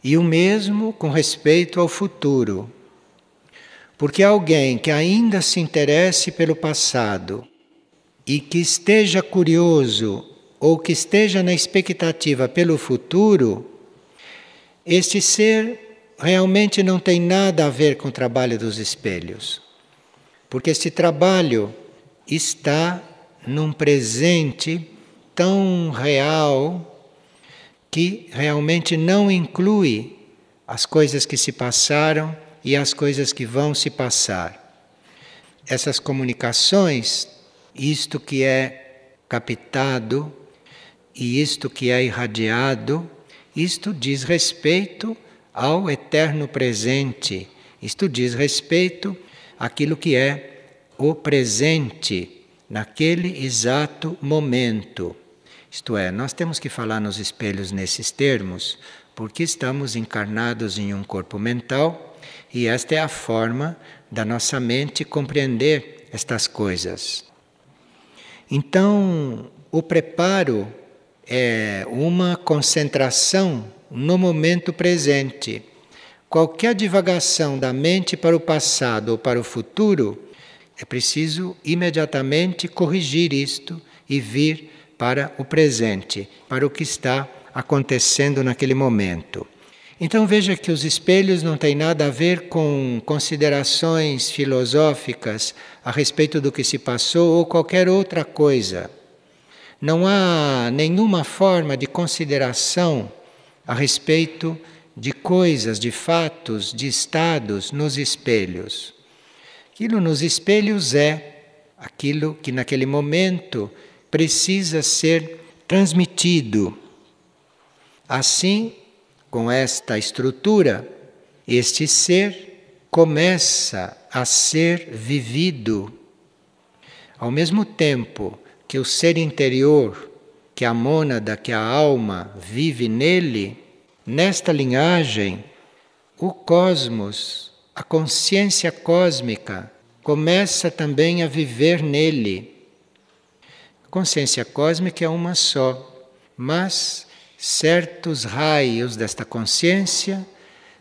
E o mesmo com respeito ao futuro. Porque alguém que ainda se interesse pelo passado e que esteja curioso ou que esteja na expectativa pelo futuro, este ser realmente não tem nada a ver com o trabalho dos espelhos. Porque este trabalho está num presente tão real que realmente não inclui as coisas que se passaram e as coisas que vão se passar. Essas comunicações, isto que é captado e isto que é irradiado, isto diz respeito ao eterno presente. Isto diz respeito àquilo que é o presente, naquele exato momento. Isto é, nós temos que falar nos espelhos nesses termos, porque estamos encarnados em um corpo mental e esta é a forma da nossa mente compreender estas coisas. Então, o preparo é uma concentração no momento presente. Qualquer divagação da mente para o passado ou para o futuro, é preciso imediatamente corrigir isto e vir para o presente, para o que está acontecendo naquele momento. Então veja que os espelhos não têm nada a ver com considerações filosóficas a respeito do que se passou ou qualquer outra coisa. Não há nenhuma forma de consideração a respeito de coisas, de fatos, de estados nos espelhos. Aquilo nos espelhos é aquilo que naquele momento precisa ser transmitido. Assim, com esta estrutura, este ser começa a ser vivido. Ao mesmo tempo que o ser interior, que a mônada, que a alma vive nele, nesta linhagem, o cosmos, a consciência cósmica, começa também a viver nele. A consciência cósmica é uma só, mas certos raios desta consciência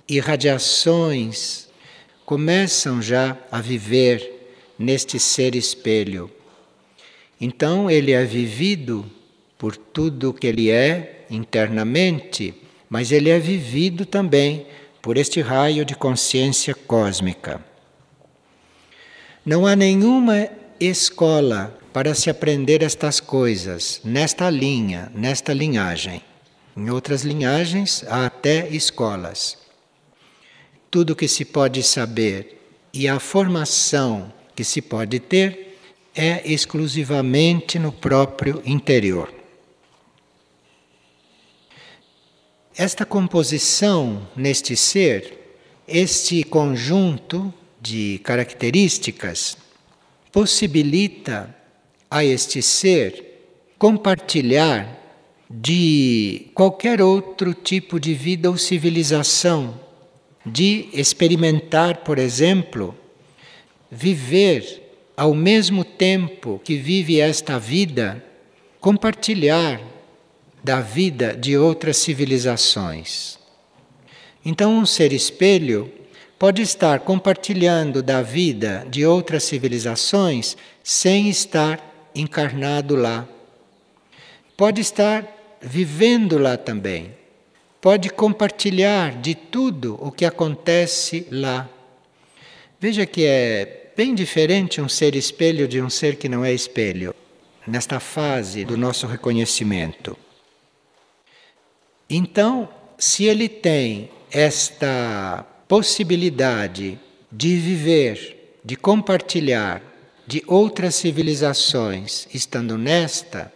e radiações começam já a viver neste ser espelho. Então ele é vivido por tudo que ele é internamente, mas ele é vivido também por este raio de consciência cósmica. Não há nenhuma escola para se aprender estas coisas nesta linha, nesta linhagem. Em outras linhagens há até escolas. Tudo que se pode saber e a formação que se pode ter é exclusivamente no próprio interior. Esta composição neste ser, este conjunto de características, possibilita a este ser compartilhar de qualquer outro tipo de vida ou civilização, de experimentar, por exemplo, viver ao mesmo tempo que vive esta vida, compartilhar da vida de outras civilizações. Então, um ser espelho pode estar compartilhando da vida de outras civilizações sem estar encarnado lá. Pode estar vivendo lá também. Pode compartilhar de tudo o que acontece lá. Veja que é bem diferente um ser espelho de um ser que não é espelho, nesta fase do nosso reconhecimento. Então, se ele tem esta possibilidade de viver, de compartilhar de outras civilizações, estando nesta,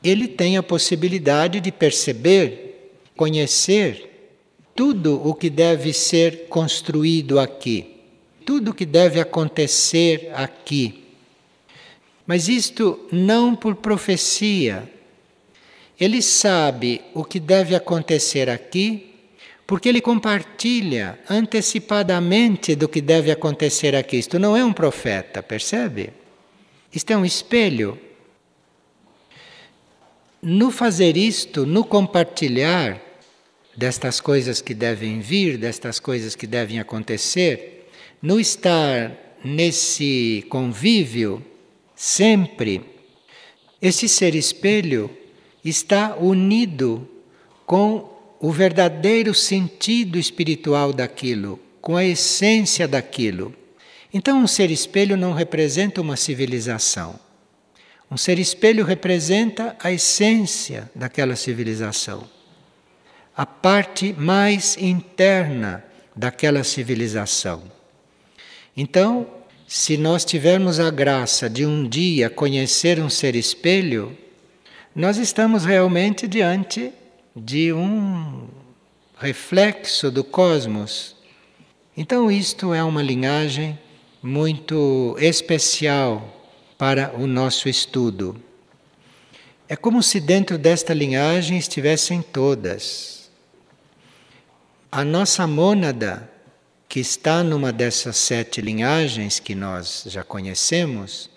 ele tem a possibilidade de perceber, conhecer tudo o que deve ser construído aqui, tudo o que deve acontecer aqui. Mas isto não por profecia. Ele sabe o que deve acontecer aqui porque ele compartilha antecipadamente do que deve acontecer aqui. Isto não é um profeta, percebe? Isto é um espelho. No fazer isto, no compartilhar destas coisas que devem vir, destas coisas que devem acontecer, no estar nesse convívio sempre, esse ser espelho está unido com o verdadeiro sentido espiritual daquilo, com a essência daquilo. Então, um ser espelho não representa uma civilização. Um ser espelho representa a essência daquela civilização, a parte mais interna daquela civilização. Então, se nós tivermos a graça de um dia conhecer um ser espelho, nós estamos realmente diante de um reflexo do cosmos. Então, isto é uma linhagem muito especial para o nosso estudo. É como se dentro desta linhagem estivessem todas. A nossa mônada, que está numa dessas 7 linhagens que nós já conhecemos,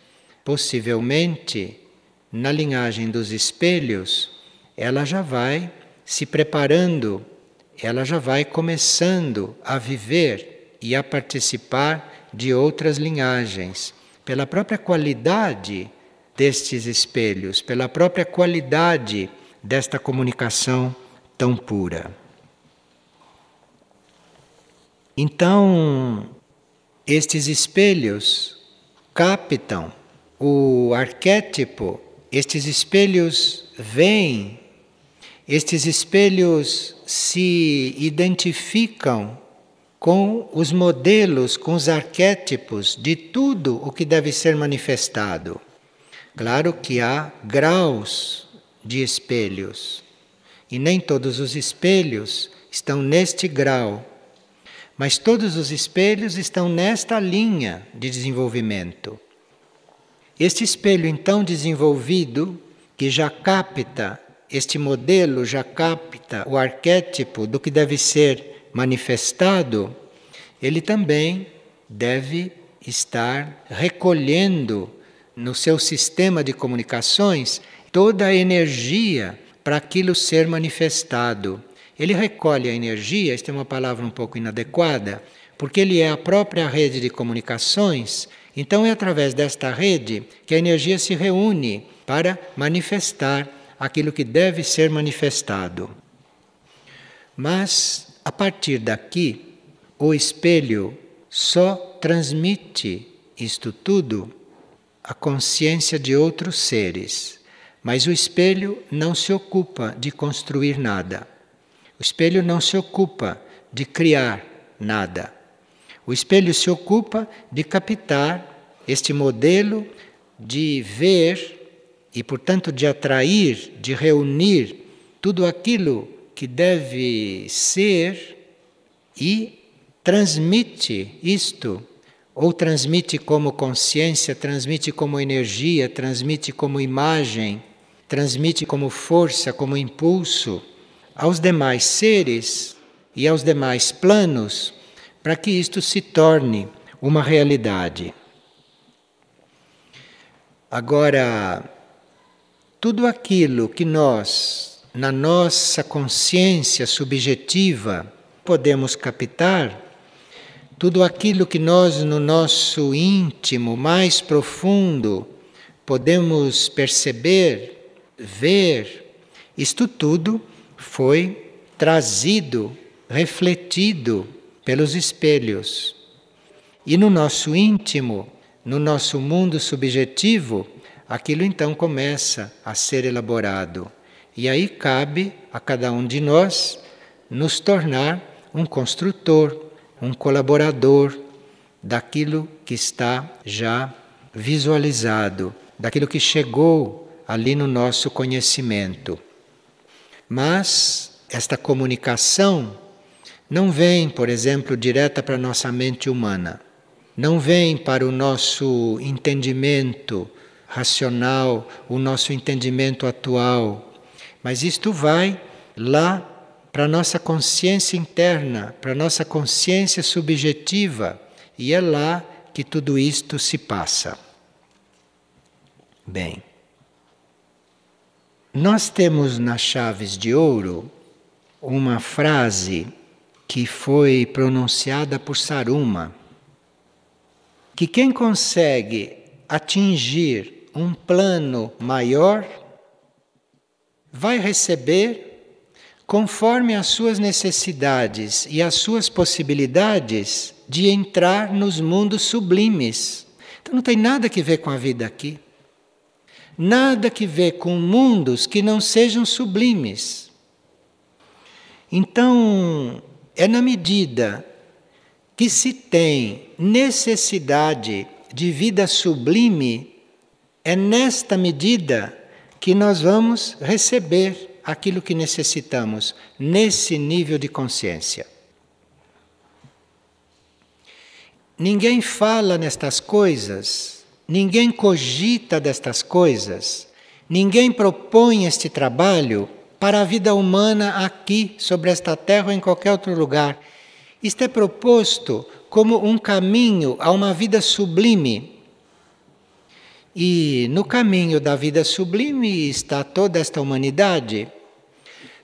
possivelmente na linhagem dos espelhos, ela já vai se preparando, ela já vai começando a viver e a participar de outras linhagens, pela própria qualidade destes espelhos, pela própria qualidade desta comunicação tão pura. Então, estes espelhos captam o arquétipo, estes espelhos veem, estes espelhos se identificam com os modelos, com os arquétipos de tudo o que deve ser manifestado. Claro que há graus de espelhos, e nem todos os espelhos estão neste grau, mas todos os espelhos estão nesta linha de desenvolvimento. Este espelho, então, desenvolvido, que já capta este modelo, já capta o arquétipo do que deve ser manifestado, ele também deve estar recolhendo no seu sistema de comunicações toda a energia para aquilo ser manifestado. Ele recolhe a energia, esta é uma palavra um pouco inadequada, porque ele é a própria rede de comunicações, então é através desta rede que a energia se reúne para manifestar aquilo que deve ser manifestado. Mas, a partir daqui, o espelho só transmite isto tudo à consciência de outros seres. Mas o espelho não se ocupa de construir nada. O espelho não se ocupa de criar nada. O espelho se ocupa de captar este modelo, de ver e, portanto, de atrair, de reunir tudo aquilo que deve ser e transmite isto, ou transmite como consciência, transmite como energia, transmite como imagem, transmite como força, como impulso aos demais seres e aos demais planos, para que isto se torne uma realidade. Agora, tudo aquilo que nós, na nossa consciência subjetiva, podemos captar, tudo aquilo que nós, no nosso íntimo mais profundo, podemos perceber, ver, isto tudo foi trazido, refletido pelos espelhos. E no nosso íntimo, no nosso mundo subjetivo, aquilo então começa a ser elaborado. E aí cabe a cada um de nós nos tornar um construtor, um colaborador daquilo que está já visualizado, daquilo que chegou ali no nosso conhecimento. Mas esta comunicação não vem, por exemplo, direta para a nossa mente humana, não vem para o nosso entendimento racional, o nosso entendimento atual, mas isto vai lá para a nossa consciência interna, para a nossa consciência subjetiva, e é lá que tudo isto se passa. Bem, nós temos nas Chaves de Ouro uma frase que foi pronunciada por Saruma, que quem consegue atingir um plano maior vai receber conforme as suas necessidades e as suas possibilidades de entrar nos mundos sublimes. Então não tem nada que ver com a vida aqui. Nada que ver com mundos que não sejam sublimes. Então, é na medida que se tem necessidade de vida sublime, é nesta medida que nós vamos receber aquilo que necessitamos, nesse nível de consciência. Ninguém fala nestas coisas, ninguém cogita destas coisas, ninguém propõe este trabalho para a vida humana aqui, sobre esta terra ou em qualquer outro lugar. Isto é proposto como um caminho a uma vida sublime. E no caminho da vida sublime está toda esta humanidade.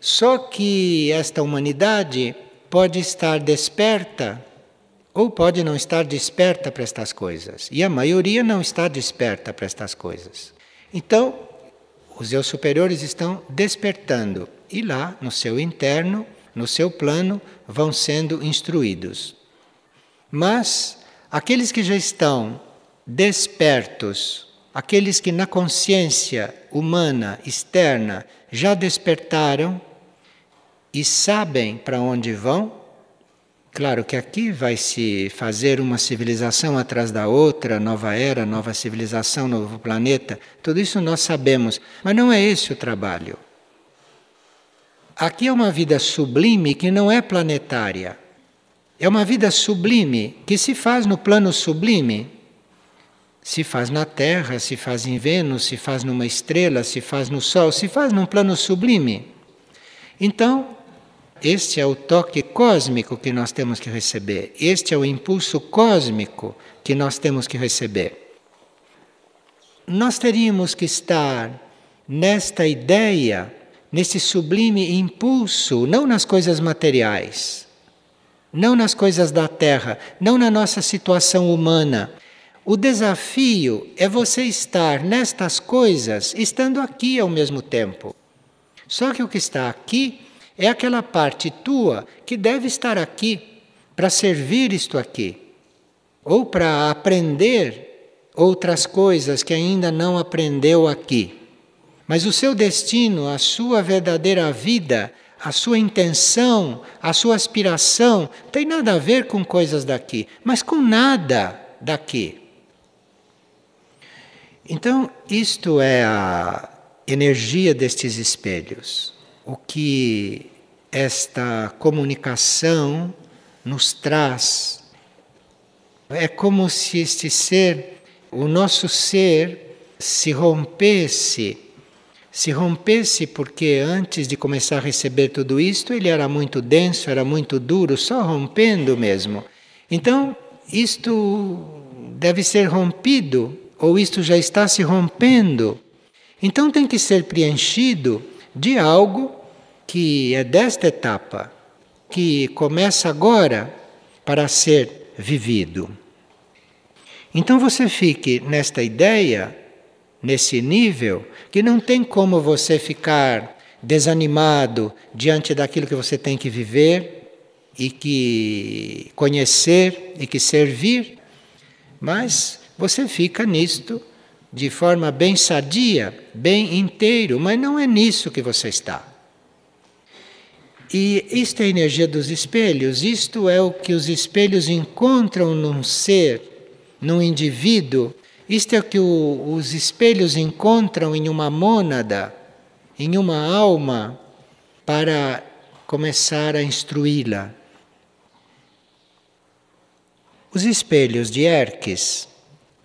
Só que esta humanidade pode estar desperta ou pode não estar desperta para estas coisas. E a maioria não está desperta para estas coisas. Então, os eu superiores estão despertando. E lá, no seu interno, no seu plano, vão sendo instruídos. Mas aqueles que já estão despertos, aqueles que na consciência humana externa já despertaram e sabem para onde vão, claro que aqui vai se fazer uma civilização atrás da outra, nova era, nova civilização, novo planeta, tudo isso nós sabemos, mas não é esse o trabalho. Aqui é uma vida sublime que não é planetária. É uma vida sublime que se faz no plano sublime. Se faz na Terra, se faz em Vênus, se faz numa estrela, se faz no Sol, se faz num plano sublime. Então, este é o toque cósmico que nós temos que receber. Este é o impulso cósmico que nós temos que receber. Nós teríamos que estar nesta ideia, nesse sublime impulso, não nas coisas materiais, não nas coisas da terra, não na nossa situação humana. O desafio é você estar nestas coisas, estando aqui ao mesmo tempo. Só que o que está aqui é aquela parte tua que deve estar aqui para servir isto aqui, ou para aprender outras coisas que ainda não aprendeu aqui. Mas o seu destino, a sua verdadeira vida, a sua intenção, a sua aspiração, tem nada a ver com coisas daqui, mas com nada daqui. Então, isto é a energia destes espelhos. O que esta comunicação nos traz é como se este ser, o nosso ser, se rompesse porque antes de começar a receber tudo isto, ele era muito denso, era muito duro, só rompendo mesmo. Então, isto deve ser rompido, ou isto já está se rompendo. Então tem que ser preenchido de algo que é desta etapa, que começa agora para ser vivido. Então você fique nesta ideia, nesse nível, que não tem como você ficar desanimado diante daquilo que você tem que viver e que conhecer e que servir, Mas você fica nisto de forma bem sadia, bem inteiro, mas não é nisso que você está. E isto é a energia dos espelhos, isto é o que os espelhos encontram num ser, num indivíduo, isto é o que os espelhos encontram em uma mônada, em uma alma, para começar a instruí-la. Os espelhos de Hermes,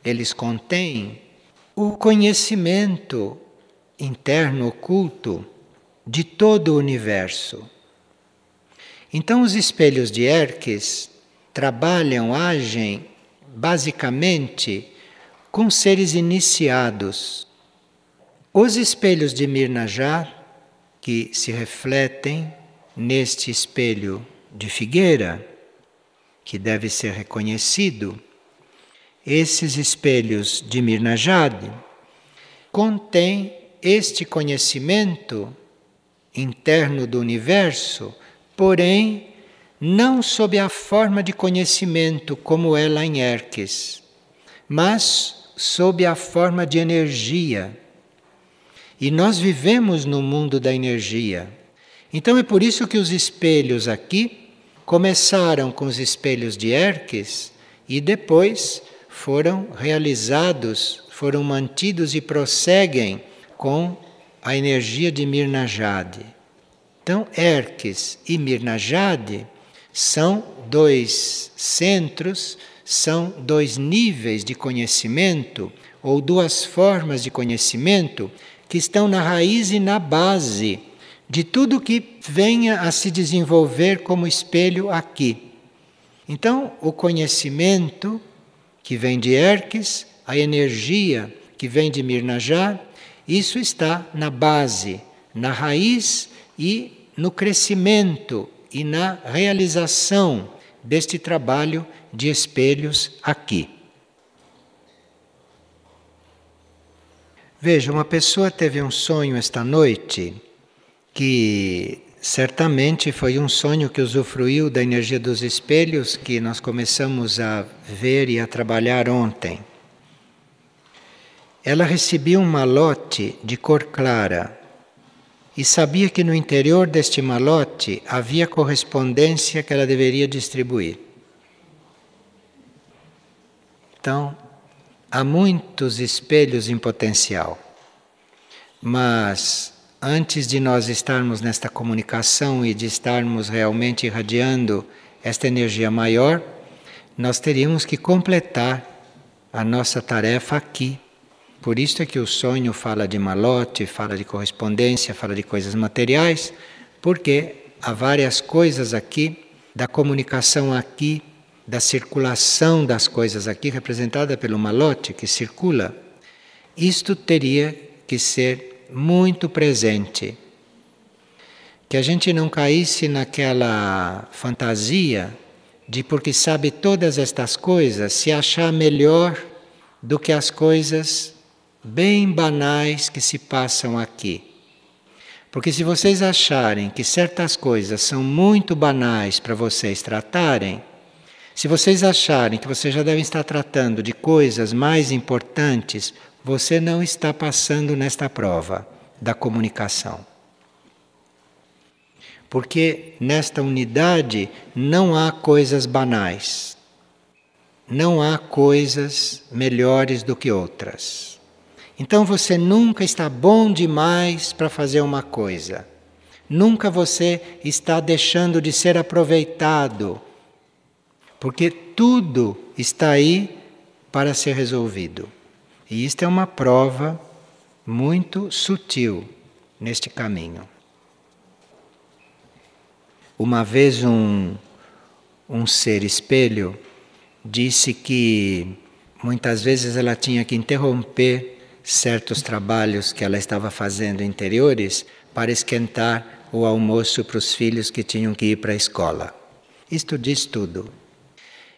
eles contêm o conhecimento interno oculto de todo o universo. Então, os espelhos de Hermes trabalham, agem, basicamente, com seres iniciados. Os espelhos de Mirnajá, que se refletem neste espelho de figueira, que deve ser reconhecido, esses espelhos de Mirnajad contêm este conhecimento interno do universo, porém, não sob a forma de conhecimento como é lá em Hermes, mas sob a forma de energia. E nós vivemos no mundo da energia. Então é por isso que os espelhos aqui começaram com os espelhos de Hermes e depois foram realizados, foram mantidos e prosseguem com a energia de Mirnajad. Então, Hermes e Mirnajad são dois centros, são dois níveis de conhecimento, ou duas formas de conhecimento, que estão na raiz e na base de tudo que venha a se desenvolver como espelho aqui. Então, o conhecimento que vem de Hermes, a energia que vem de Mirnajad, isso está na base, na raiz e no crescimento e na realização deste trabalho de espelhos aqui. Veja, uma pessoa teve um sonho esta noite que certamente foi um sonho que usufruiu da energia dos espelhos que nós começamos a ver e a trabalhar ontem. Ela recebia um malote de cor clara e sabia que no interior deste malote havia correspondência que ela deveria distribuir. Então, há muitos espelhos em potencial, mas antes de nós estarmos nesta comunicação e de estarmos realmente irradiando esta energia maior, nós teríamos que completar a nossa tarefa aqui. Por isso é que o sonho fala de malote, fala de correspondência, fala de coisas materiais, porque há várias coisas aqui, da comunicação aqui, da circulação das coisas aqui, representada pelo malote que circula. Isto teria que ser muito presente. Que a gente não caísse naquela fantasia de, porque sabe todas estas coisas, se achar melhor do que as coisas bem banais que se passam aqui. Porque se vocês acharem que certas coisas são muito banais para vocês tratarem, se vocês acharem que vocês já devem estar tratando de coisas mais importantes, você não está passando nesta prova da comunicação. Porque nesta unidade não há coisas banais. Não há coisas melhores do que outras. Então você nunca está bom demais para fazer uma coisa. Nunca você está deixando de ser aproveitado. Porque tudo está aí para ser resolvido. E isto é uma prova muito sutil neste caminho. Uma vez um ser espelho disse que muitas vezes ela tinha que interromper certos trabalhos que ela estava fazendo interiores para esquentar o almoço para os filhos que tinham que ir para a escola. Isto diz tudo.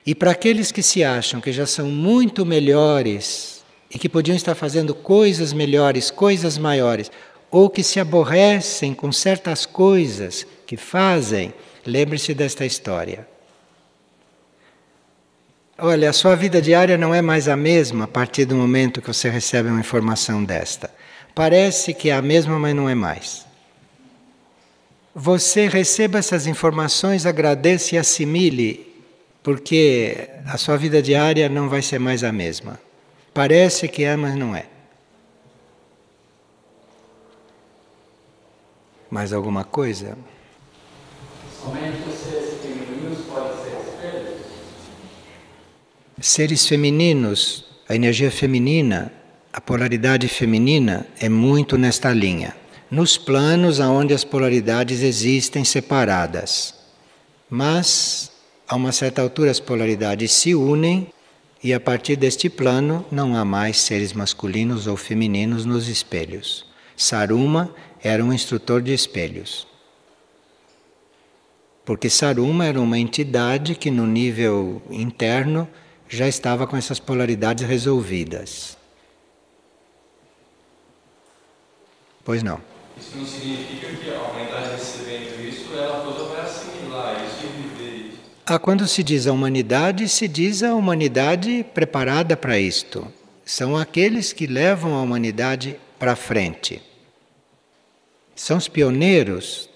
E para aqueles que se acham que já são muito melhores e que podiam estar fazendo coisas melhores, coisas maiores, ou que se aborrecem com certas coisas que fazem, lembre-se desta história. Olha, a sua vida diária não é mais a mesma a partir do momento que você recebe uma informação desta. Parece que é a mesma, mas não é mais. Você receba essas informações, agradeça e assimile, porque a sua vida diária não vai ser mais a mesma. Parece que é, mas não é. Mais alguma coisa? Somente os seres femininos podem ser espelhos? Seres femininos, a energia feminina, a polaridade feminina é muito nesta linha. Nos planos onde as polaridades existem separadas. Mas, a uma certa altura, as polaridades se unem e a partir deste plano não há mais seres masculinos ou femininos nos espelhos. Saruma era um instrutor de espelhos. Porque Saruma era uma entidade que no nível interno já estava com essas polaridades resolvidas. Pois não. Isso não significa que a humanidade recebendo isso, ela toda vai assimilar isso e viver isso. Quando se diz a humanidade preparada para isto. São aqueles que levam a humanidade para frente. São os pioneiros